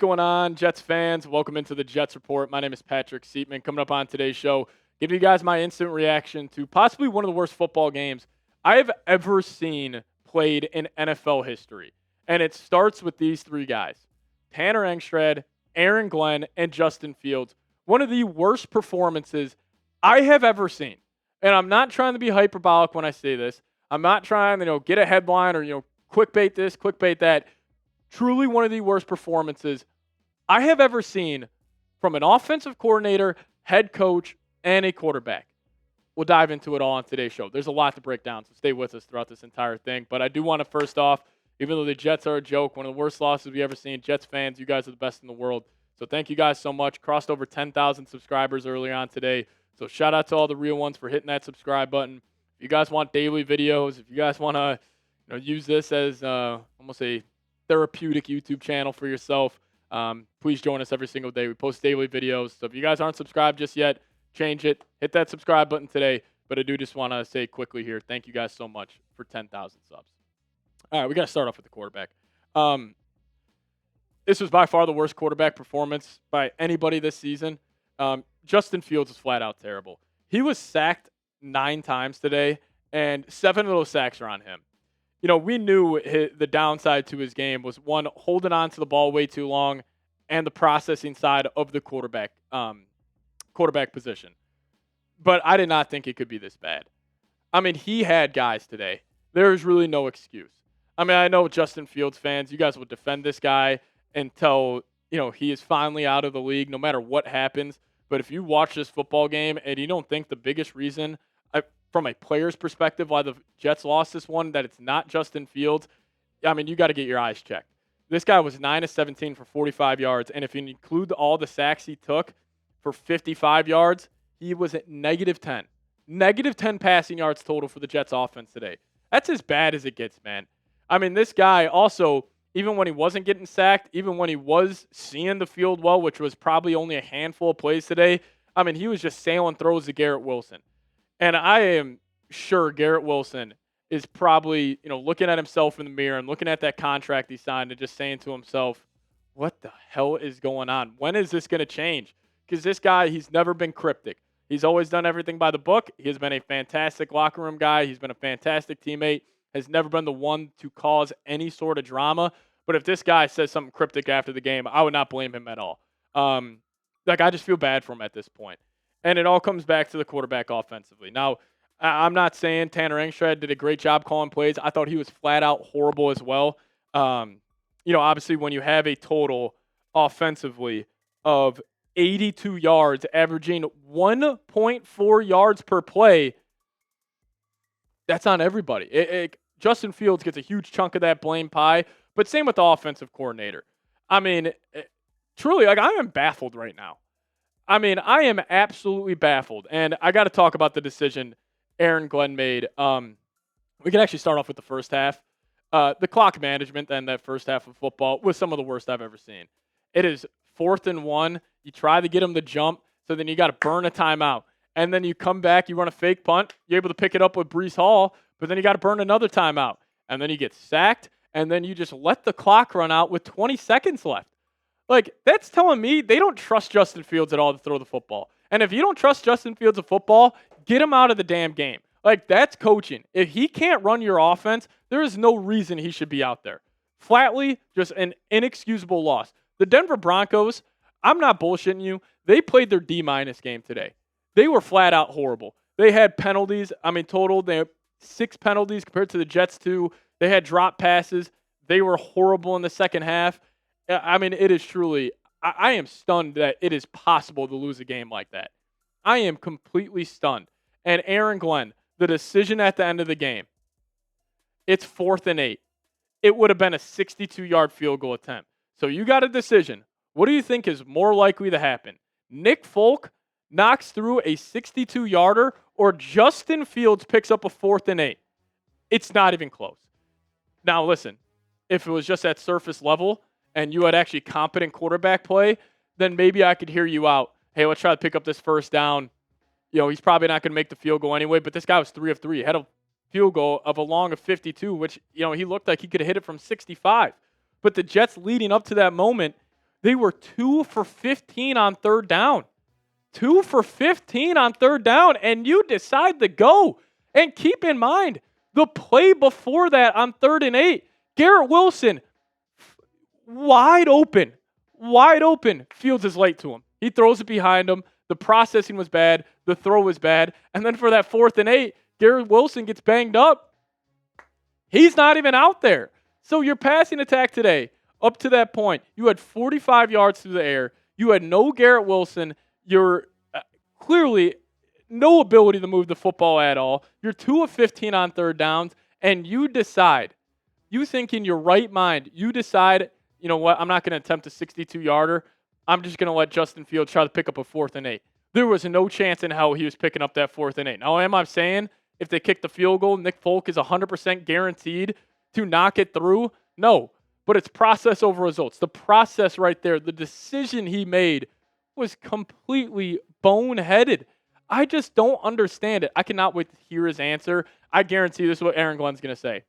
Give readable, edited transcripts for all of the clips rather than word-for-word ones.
going on, Jets fans? Welcome into the Jets Report. My name is Patrick Siepman. Coming up on today's show, giving you guys my instant reaction to possibly one of the worst football games I have ever seen played in NFL history. And it starts with these three guys: Tanner Engstrad, Aaron Glenn, and Justin Fields. One of the worst performances I have ever seen. And I'm not trying to be hyperbolic when I say this. I'm not trying to, get a headline or, clickbait this, clickbait that. Truly one of the worst performances I have ever seen from an offensive coordinator, head coach, and a quarterback. We'll dive into it all on today's show. There's a lot to break down, so stay with us throughout this entire thing. But I do want to first off, even though the Jets are a joke, one of the worst losses we've ever seen, Jets fans, you guys are the best in the world. So thank you guys so much. Crossed over 10,000 subscribers earlier on today. So shout out to all the real ones for hitting that subscribe button. If you guys want daily videos, if you guys want to use this as almost a therapeutic YouTube channel for yourself, please join us every single day. We post daily videos. So if you guys aren't subscribed just yet, change it. Hit that subscribe button today. But I do just want to say quickly here, thank you guys so much for 10,000 subs. All right, we got to start off with the quarterback. This was by far the worst quarterback performance by anybody this season. Justin Fields was flat out terrible. He was sacked 9 times today, and 7 of those sacks are on him. We knew the downside to his game was, one, holding on to the ball way too long, and the processing side of the quarterback position. But I did not think it could be this bad. I mean, he had guys today. There is really no excuse. I mean, I know Justin Fields fans, you guys will defend this guy until, he is finally out of the league, no matter what happens. But if you watch this football game and you don't think the biggest reason, from a player's perspective, why the Jets lost this one, that it's not Justin Fields, I mean, you got to get your eyes checked. This guy was 9 of 17 for 45 yards, and if you include all the sacks he took for 55 yards, he was at -10. -10 passing yards total for the Jets offense today. That's as bad as it gets, man. I mean, this guy also, even when he wasn't getting sacked, even when he was seeing the field well, which was probably only a handful of plays today, I mean, he was just sailing throws to Garrett Wilson. And I am sure Garrett Wilson is probably, looking at himself in the mirror and looking at that contract he signed and just saying to himself, what the hell is going on? When is this going to change? Because this guy, he's never been cryptic. He's always done everything by the book. He has been a fantastic locker room guy. He's been a fantastic teammate. Has never been the one to cause any sort of drama. But if this guy says something cryptic after the game, I would not blame him at all. I just feel bad for him at this point. And it all comes back to the quarterback offensively. Now, I'm not saying Tanner Engstrad did a great job calling plays. I thought he was flat out horrible as well. Obviously when you have a total offensively of 82 yards, averaging 1.4 yards per play, that's on everybody. Justin Fields gets a huge chunk of that blame pie, but same with the offensive coordinator. I mean, truly, I am baffled right now. I mean, I am absolutely baffled. And I got to talk about the decision Aaron Glenn made. We can actually start off with the first half. The clock management and that first half of football was some of the worst I've ever seen. It is 4th and 1. You try to get them to jump, so then you got to burn a timeout. And then you come back, you run a fake punt. You're able to pick it up with Breece Hall, but then you got to burn another timeout. And then you get sacked, and then you just let the clock run out with 20 seconds left. That's telling me they don't trust Justin Fields at all to throw the football. And if you don't trust Justin Fields of football, get him out of the damn game. That's coaching. If he can't run your offense, there is no reason he should be out there. Flatly, just an inexcusable loss. The Denver Broncos, I'm not bullshitting you, they played their D- game today. They were flat out horrible. They had penalties. I mean, total, they had 6 penalties compared to the Jets 2. They had drop passes. They were horrible in the second half. I mean, it is truly, I am stunned that it is possible to lose a game like that. I am completely stunned. And Aaron Glenn, the decision at the end of the game, it's 4th and 8. It would have been a 62-yard field goal attempt. So you got a decision. What do you think is more likely to happen? Nick Folk knocks through a 62-yarder, or Justin Fields picks up a 4th and 8? It's not even close. Now, listen, if it was just at surface level and you had actually competent quarterback play, then maybe I could hear you out. Hey, let's try to pick up this first down. He's probably not going to make the field goal anyway, but this guy was 3 of 3. He had a field goal of a long of 52, which, he looked like he could have hit it from 65. But the Jets leading up to that moment, They were 2 for 15 on third down. 2 for 15 on third down, and you decide to go. And keep in mind, the play before that on 3rd and 8, Garrett Wilson, wide open. Fields is late to him. He throws it behind him. The processing was bad. The throw was bad. And then for that 4th and 8, Garrett Wilson gets banged up. He's not even out there. So your passing attack today, up to that point, you had 45 yards through the air. You had no Garrett Wilson. You're clearly no ability to move the football at all. You're 2 of 15 on third downs, and you decide, you think in your right mind, you decide, you know what, I'm not going to attempt a 62-yarder. I'm just going to let Justin Fields try to pick up a 4th and 8. There was no chance in hell he was picking up that 4th and 8. Now, am I saying if they kick the field goal, Nick Folk is 100% guaranteed to knock it through? No, but it's process over results. The process right there, the decision he made was completely boneheaded. I just don't understand it. I cannot wait to hear his answer. I guarantee this is what Aaron Glenn's going to say.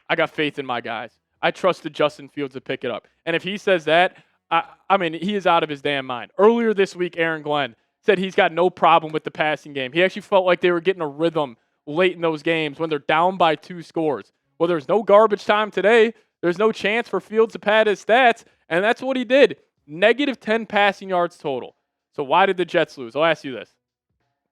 I got faith in my guys. I trusted Justin Fields to pick it up. And if he says that, I mean, he is out of his damn mind. Earlier this week, Aaron Glenn said he's got no problem with the passing game. He actually felt like they were getting a rhythm late in those games when they're down by 2 scores. Well, there's no garbage time today. There's no chance for Fields to pad his stats, and that's what he did. -10 passing yards total. So why did the Jets lose? I'll ask you this.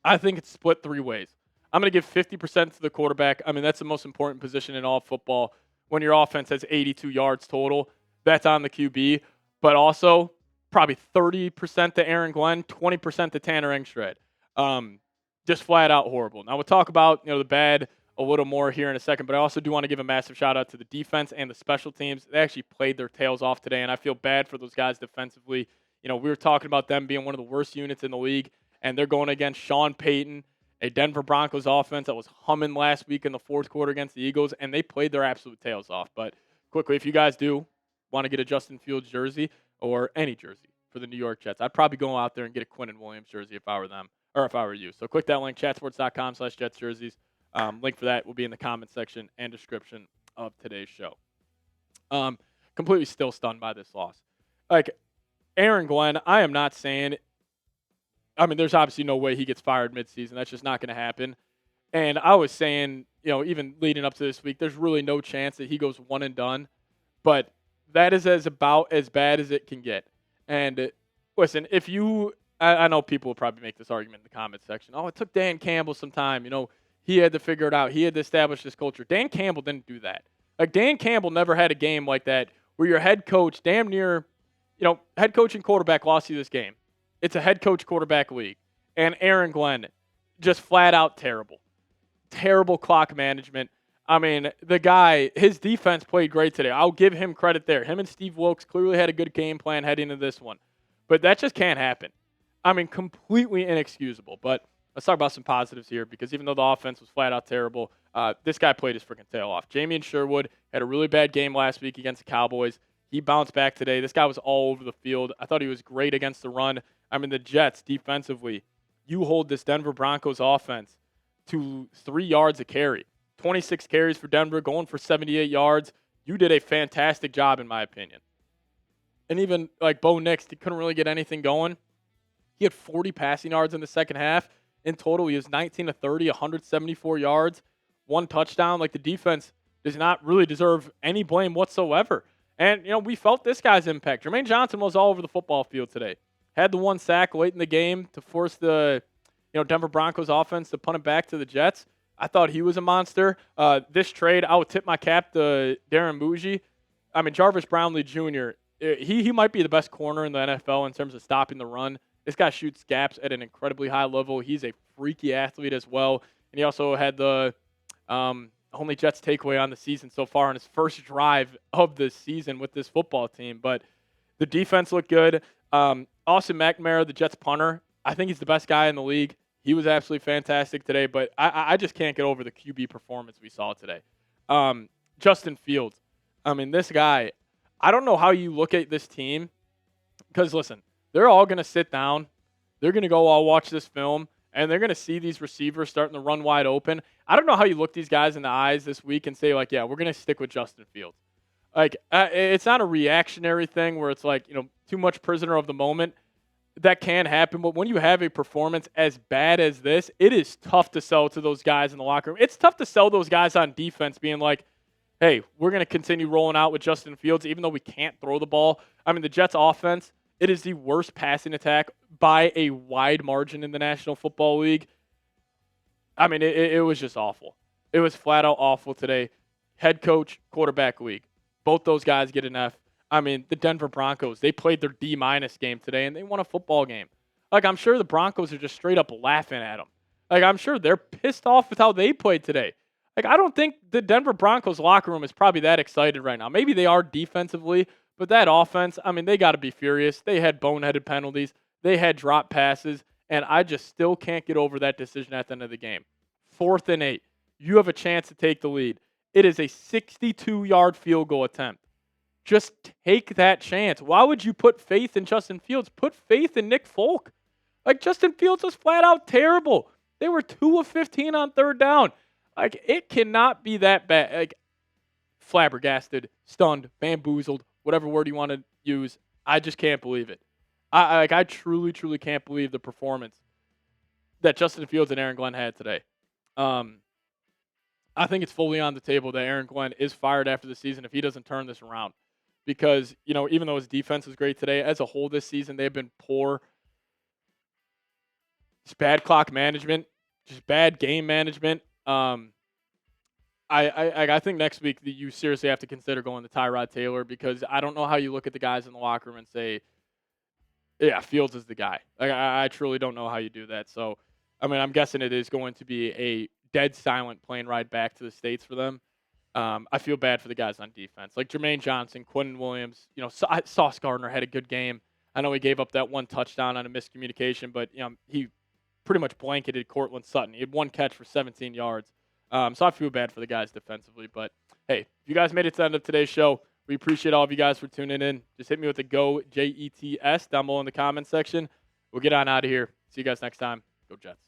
I think it's split 3 ways. I'm going to give 50% to the quarterback. I mean, that's the most important position in all football. When your offense has 82 yards total, that's on the QB. But also, probably 30% to Aaron Glenn, 20% to Tanner Engstrad. Just flat out horrible. Now, we'll talk about the bad a little more here in a second, but I also do want to give a massive shout out to the defense and the special teams. They actually played their tails off today, and I feel bad for those guys defensively. We were talking about them being one of the worst units in the league, and they're going against Sean Payton, a Denver Broncos offense that was humming last week in the 4th quarter against the Eagles, and they played their absolute tails off. But quickly, if you guys do want to get a Justin Fields jersey or any jersey for the New York Jets, I'd probably go out there and get a Quinnen Williams jersey if I were them, or if I were you. So click that link, chatsports.com/Jets jerseys. Link for that will be in the comment section and description of today's show. Completely still stunned by this loss. Like, Aaron Glenn, I am not saying, I mean, there's obviously no way he gets fired midseason. That's just not going to happen. And I was saying, even leading up to this week, there's really no chance that he goes one and done. But that is about as bad as it can get. And listen, if you, I know people will probably make this argument in the comment section. Oh, it took Dan Campbell some time. He had to figure it out. He had to establish this culture. Dan Campbell didn't do that. Like, Dan Campbell never had a game like that where your head coach damn near, head coach and quarterback lost you this game. It's a head coach quarterback league. And Aaron Glenn, just flat out terrible. Terrible clock management. I mean, the guy, his defense played great today. I'll give him credit there. Him and Steve Wilkes clearly had a good game plan heading into this one. But that just can't happen. I mean, completely inexcusable. But let's talk about some positives here, because even though the offense was flat out terrible, this guy played his freaking tail off. Jamie Sherwood had a really bad game last week against the Cowboys. He bounced back today. This guy was all over the field. I thought he was great against the run. I mean, the Jets, defensively, you hold this Denver Broncos offense to 3 yards a carry. 26 carries for Denver, going for 78 yards. You did a fantastic job, in my opinion. And even, like, Bo Nix, he couldn't really get anything going. He had 40 passing yards in the second half. In total, he was 19 of 30, 174 yards, 1 touchdown. Like, the defense does not really deserve any blame whatsoever. And, we felt this guy's impact. Jermaine Johnson was all over the football field today. Had the 1 sack late in the game to force the, Denver Broncos offense to punt it back to the Jets. I thought he was a monster. This trade, I would tip my cap to Darren Bougie. I mean, Jarvis Brownlee Jr., he might be the best corner in the NFL in terms of stopping the run. This guy shoots gaps at an incredibly high level. He's a freaky athlete as well. And he also had the only Jets takeaway on the season so far on his first drive of the season with this football team. But the defense looked good. Austin McNamara, the Jets punter, I think he's the best guy in the league. He was absolutely fantastic today, but I just can't get over the QB performance we saw today. Justin Fields. I mean, this guy, I don't know how you look at this team, because, listen, they're all going to sit down. They're going to go, I'll watch this film, and they're going to see these receivers starting to run wide open. I don't know how you look these guys in the eyes this week and say, like, yeah, we're going to stick with Justin Fields. Like, it's not a reactionary thing where it's like, too much prisoner of the moment. That can happen, but when you have a performance as bad as this, it is tough to sell to those guys in the locker room. It's tough to sell those guys on defense being like, hey, we're going to continue rolling out with Justin Fields even though we can't throw the ball. I mean, the Jets offense, it is the worst passing attack by a wide margin in the National Football League. I mean, it was just awful. It was flat out awful today. Head coach, quarterback league. Both those guys get an F. I mean, the Denver Broncos, they played their D- game today, and they won a football game. Like, I'm sure the Broncos are just straight up laughing at them. Like, I'm sure they're pissed off with how they played today. Like, I don't think the Denver Broncos locker room is probably that excited right now. Maybe they are defensively, but that offense, I mean, they got to be furious. They had boneheaded penalties. They had drop passes, and I just still can't get over that decision at the end of the game. 4th and 8. You have a chance to take the lead. It is a 62-yard field goal attempt. Just take that chance. Why would you put faith in Justin Fields? Put faith in Nick Folk. Like, Justin Fields was flat out terrible. They were 2 of 15 on 3rd down. Like, it cannot be that bad. Like, flabbergasted, stunned, bamboozled, whatever word you want to use. I just can't believe it. I truly, truly can't believe the performance that Justin Fields and Aaron Glenn had today. I think it's fully on the table that Aaron Glenn is fired after the season if he doesn't turn this around. Because, even though his defense was great today, as a whole this season, they've been poor. Just bad clock management, just bad game management. I think next week that you seriously have to consider going to Tyrod Taylor because I don't know how you look at the guys in the locker room and say, yeah, Fields is the guy. Like, I truly don't know how you do that. So, I mean, I'm guessing it is going to be a dead silent plane ride back to the States for them. I feel bad for the guys on defense. Like Jermaine Johnson, Quentin Williams, Sauce Gardner had a good game. I know he gave up that one touchdown on a miscommunication, but he pretty much blanketed Cortland Sutton. He had one catch for 17 yards. So I feel bad for the guys defensively. But, hey, if you guys made it to the end of today's show, we appreciate all of you guys for tuning in. Just hit me with the GO JETS down below in the comments section. We'll get on out of here. See you guys next time. Go Jets.